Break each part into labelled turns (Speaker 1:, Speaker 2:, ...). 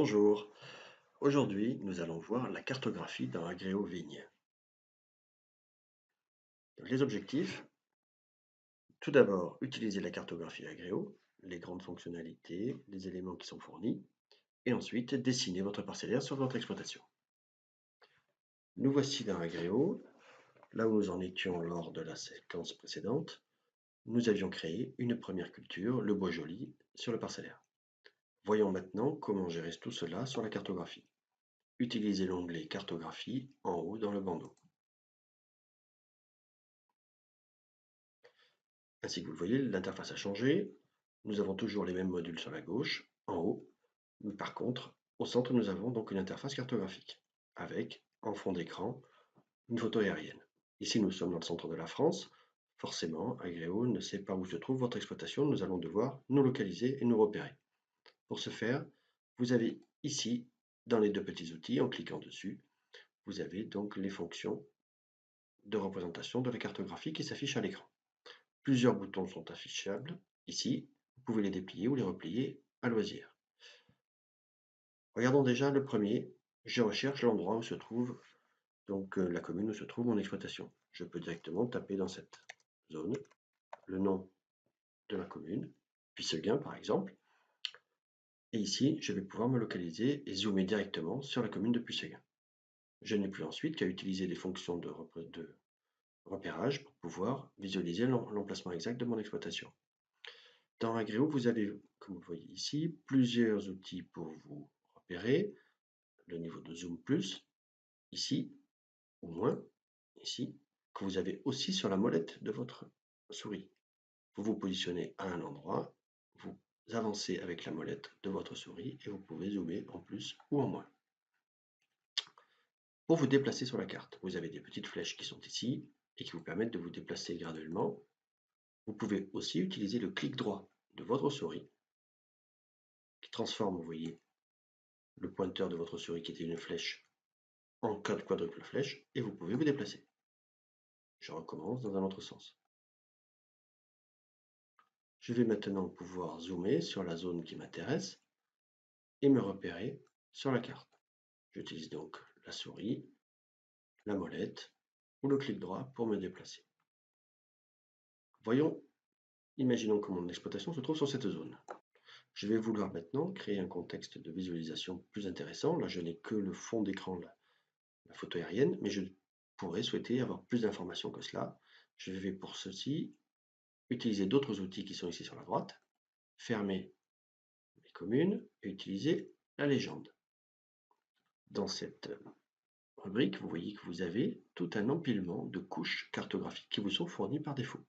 Speaker 1: Bonjour, aujourd'hui nous allons voir la cartographie dans Agréo Vigne. Donc, les objectifs, tout d'abord utiliser la cartographie Agréo, les grandes fonctionnalités, les éléments qui sont fournis, et ensuite dessiner votre parcellaire sur votre exploitation. Nous voici dans Agréo, là où nous en étions lors de la séquence précédente. Nous avions créé une première culture, le bois joli, sur le parcellaire. Voyons maintenant comment gérer tout cela sur la cartographie. Utilisez l'onglet Cartographie en haut dans le bandeau. Ainsi que vous le voyez, l'interface a changé. Nous avons toujours les mêmes modules sur la gauche, en haut. Mais par contre, au centre, nous avons donc une interface cartographique, avec, en fond d'écran, une photo aérienne. Ici, nous sommes dans le centre de la France. Forcément, Agréo ne sait pas où se trouve votre exploitation. Nous allons devoir nous localiser et nous repérer. Pour ce faire, vous avez ici, dans les deux petits outils, en cliquant dessus, vous avez donc les fonctions de représentation de la cartographie qui s'affichent à l'écran. Plusieurs boutons sont affichables. Ici, vous pouvez les déplier ou les replier à loisir. Regardons déjà le premier. Je recherche l'endroit où se trouve la commune où se trouve mon exploitation. Je peux directement taper dans cette zone le nom de la commune, Puisseguin par exemple. Et ici, je vais pouvoir me localiser et zoomer directement sur la commune de Puisseguin. Je n'ai plus ensuite qu'à utiliser les fonctions de repérage pour pouvoir visualiser l'emplacement exact de mon exploitation. Dans Agréo, vous avez, comme vous le voyez ici, plusieurs outils pour vous repérer. Le niveau de zoom plus, ici, ou moins, ici, que vous avez aussi sur la molette de votre souris. Vous vous positionnez à un endroit, vous avancez avec la molette de votre souris et vous pouvez zoomer en plus ou en moins. Pour vous déplacer sur la carte, vous avez des petites flèches qui sont ici et qui vous permettent de vous déplacer graduellement. Vous pouvez aussi utiliser le clic droit de votre souris qui transforme, vous voyez, le pointeur de votre souris qui était une flèche en quadruple flèche et vous pouvez vous déplacer. Je recommence dans un autre sens. Je vais maintenant pouvoir zoomer sur la zone qui m'intéresse et me repérer sur la carte. J'utilise donc la souris, la molette ou le clic droit pour me déplacer. Voyons, imaginons que mon exploitation se trouve sur cette zone. Je vais vouloir maintenant créer un contexte de visualisation plus intéressant. Là, je n'ai que le fond d'écran, la photo aérienne, mais je pourrais souhaiter avoir plus d'informations que cela. Je vais pour ceci utiliser d'autres outils qui sont ici sur la droite, fermer les communes et utiliser la légende. Dans cette rubrique, vous voyez que vous avez tout un empilement de couches cartographiques qui vous sont fournies par défaut.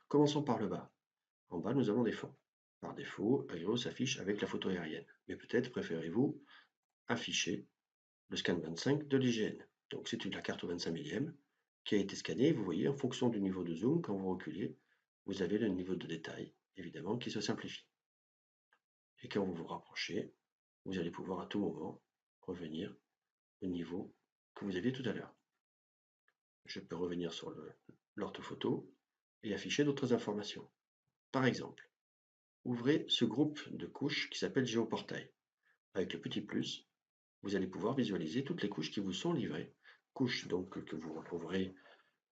Speaker 1: Commençons par le bas. En bas, nous avons des fonds. Par défaut, Agréo s'affiche avec la photo aérienne, mais peut-être préférez-vous afficher le scan 25 de l'IGN. Donc c'est la carte au 25 millième qui a été scannée. Vous voyez, en fonction du niveau de zoom, quand vous reculez, vous avez le niveau de détail, évidemment, qui se simplifie. Et quand vous vous rapprochez, vous allez pouvoir à tout moment revenir au niveau que vous aviez tout à l'heure. Je peux revenir sur l'orthophoto et afficher d'autres informations. Par exemple, ouvrez ce groupe de couches qui s'appelle Géoportail. Avec le petit plus, vous allez pouvoir visualiser toutes les couches qui vous sont livrées, couches donc que vous retrouverez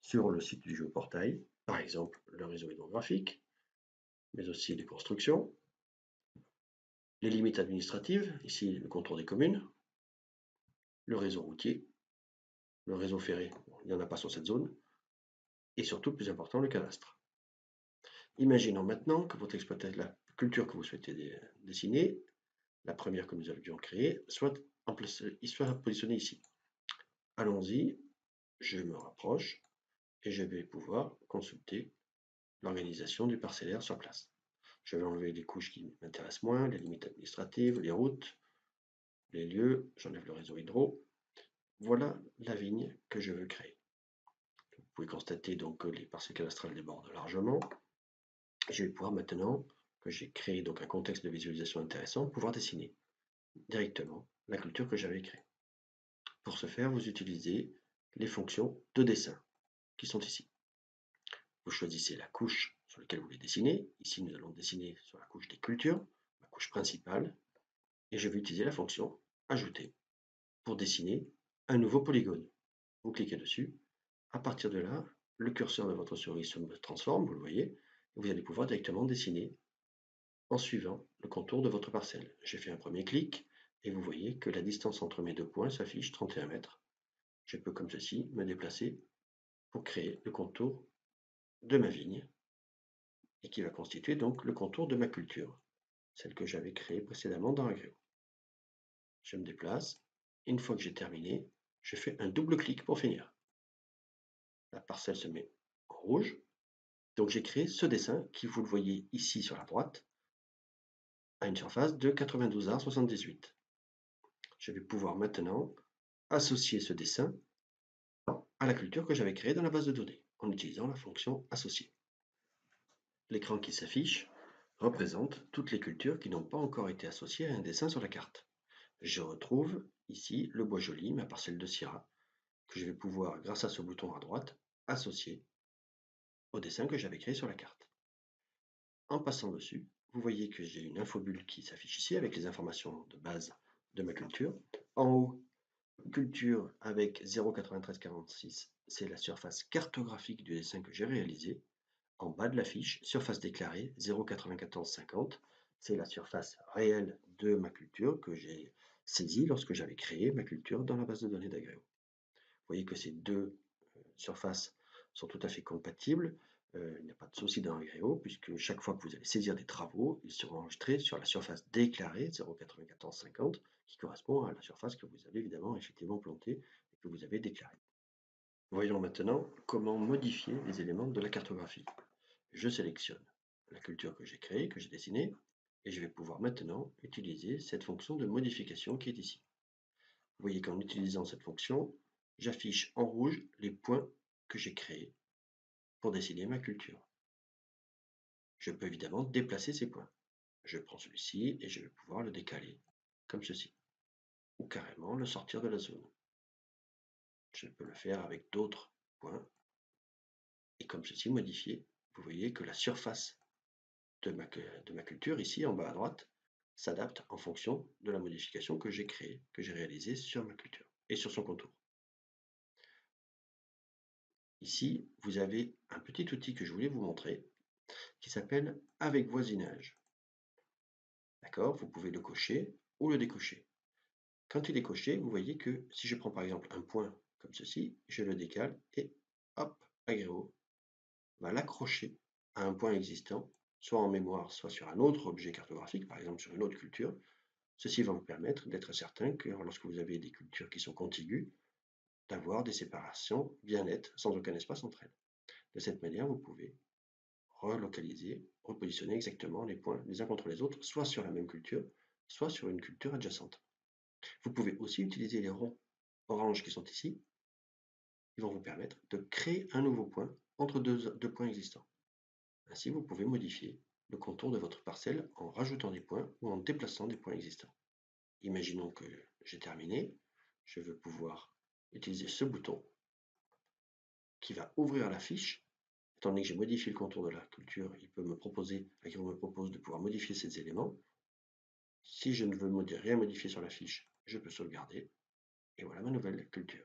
Speaker 1: sur le site du Géoportail, par exemple le réseau hydrographique, mais aussi les constructions, les limites administratives, ici le contour des communes, le réseau routier, le réseau ferré, il n'y en a pas sur cette zone, et surtout, plus important, le cadastre. Imaginons maintenant que votre exploitation, la culture que vous souhaitez dessiner, la première que nous avions créée, soit positionnée ici. Allons-y, je me rapproche et je vais pouvoir consulter l'organisation du parcellaire sur place. Je vais enlever les couches qui m'intéressent moins, les limites administratives, les routes, les lieux, j'enlève le réseau hydro. Voilà la vigne que je veux créer. Vous pouvez constater donc que les parcelles cadastrales débordent largement. Je vais pouvoir maintenant, que j'ai créé donc un contexte de visualisation intéressant, pouvoir dessiner directement la culture que j'avais créée. Pour ce faire, vous utilisez les fonctions de dessin qui sont ici. Vous choisissez la couche sur laquelle vous voulez dessiner. Ici, nous allons dessiner sur la couche des cultures, la couche principale. et je vais utiliser la fonction ajouter pour dessiner un nouveau polygone. Vous cliquez dessus. À partir de là, le curseur de votre souris se transforme, vous le voyez, et vous allez pouvoir directement dessiner en suivant le contour de votre parcelle. J'ai fait un premier clic et vous voyez que la distance entre mes deux points s'affiche 31 mètres. Je peux comme ceci me déplacer pour créer le contour de ma vigne et qui va constituer donc le contour de ma culture, celle que j'avais créée précédemment dans Agreo. Je me déplace. Une fois que j'ai terminé, je fais un double clic pour finir. La parcelle se met en rouge. Donc j'ai créé ce dessin qui, vous le voyez ici sur la droite, a une surface de 92 ar 78. Je vais pouvoir maintenant associer ce dessin à la culture que j'avais créée dans la base de données en utilisant la fonction associer. L'écran qui s'affiche représente toutes les cultures qui n'ont pas encore été associées à un dessin sur la carte. Je retrouve ici le bois joli, ma parcelle de Syrah, que je vais pouvoir, grâce à ce bouton à droite, associer au dessin que j'avais créé sur la carte. En passant dessus, vous voyez que j'ai une infobulle qui s'affiche ici avec les informations de base de ma culture. En haut, culture avec 0,9346, c'est la surface cartographique du dessin que j'ai réalisé. En bas de la fiche, surface déclarée 0,9450, c'est la surface réelle de ma culture que j'ai saisie lorsque j'avais créé ma culture dans la base de données d'Agreo. Vous voyez que ces deux surfaces sont tout à fait compatibles. Il n'y a pas de souci dans Agreo, puisque chaque fois que vous allez saisir des travaux, ils seront enregistrés sur la surface déclarée 0,9450, qui correspond à la surface que vous avez évidemment effectivement plantée et que vous avez déclarée. Voyons maintenant comment modifier les éléments de la cartographie. Je sélectionne la culture que j'ai créée, que j'ai dessinée, et je vais pouvoir maintenant utiliser cette fonction de modification qui est ici. Vous voyez qu'en utilisant cette fonction, j'affiche en rouge les points que j'ai créés pour dessiner ma culture. Je peux évidemment déplacer ces points. Je prends celui-ci et je vais pouvoir le décaler comme ceci, ou carrément le sortir de la zone. Je peux le faire avec d'autres points et comme ceci modifier. Vous voyez que la surface de ma culture, ici en bas à droite, s'adapte en fonction de la modification que j'ai créée, que j'ai réalisée sur ma culture et sur son contour. Ici, vous avez un petit outil que je voulais vous montrer qui s'appelle Avec voisinage. D'accord? Vous pouvez le cocher ou le décocher. Quand il est coché, vous voyez que si je prends par exemple un point comme ceci, je le décale et hop, Agreo va l'accrocher à un point existant, soit en mémoire, soit sur un autre objet cartographique, par exemple sur une autre culture. Ceci va vous permettre d'être certain que lorsque vous avez des cultures qui sont contiguës, d'avoir des séparations bien nettes, sans aucun espace entre elles. De cette manière, vous pouvez relocaliser, repositionner exactement les points les uns contre les autres, soit sur la même culture, soit sur une culture adjacente. Vous pouvez aussi utiliser les ronds orange qui sont ici, qui vont vous permettre de créer un nouveau point entre deux points existants. Ainsi, vous pouvez modifier le contour de votre parcelle en rajoutant des points ou en déplaçant des points existants. Imaginons que j'ai terminé, je veux pouvoir utiliser ce bouton qui va ouvrir la fiche. Étant donné que j'ai modifié le contour de la culture, Agreo me propose de pouvoir modifier ces éléments. Si je ne veux rien modifier sur la fiche, je peux sauvegarder. Et voilà ma nouvelle culture.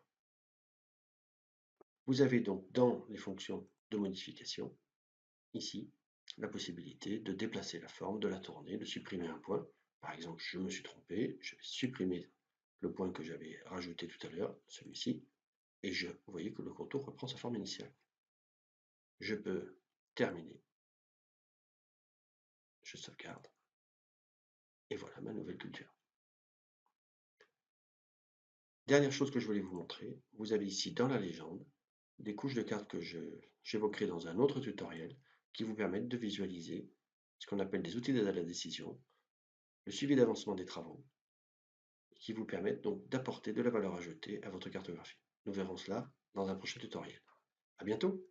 Speaker 1: Vous avez donc dans les fonctions de modification, ici, la possibilité de déplacer la forme, de la tourner, de supprimer un point. Par exemple, je me suis trompé, je vais supprimer le point que j'avais rajouté tout à l'heure, celui-ci, et vous voyez que le contour reprend sa forme initiale. Je peux terminer, je sauvegarde, et voilà ma nouvelle culture. Dernière chose que je voulais vous montrer, vous avez ici dans la légende des couches de cartes que j'évoquerai dans un autre tutoriel qui vous permettent de visualiser ce qu'on appelle des outils d'aide à la décision, le suivi d'avancement des travaux, qui vous permettent donc d'apporter de la valeur ajoutée à votre cartographie. Nous verrons cela dans un prochain tutoriel. À bientôt!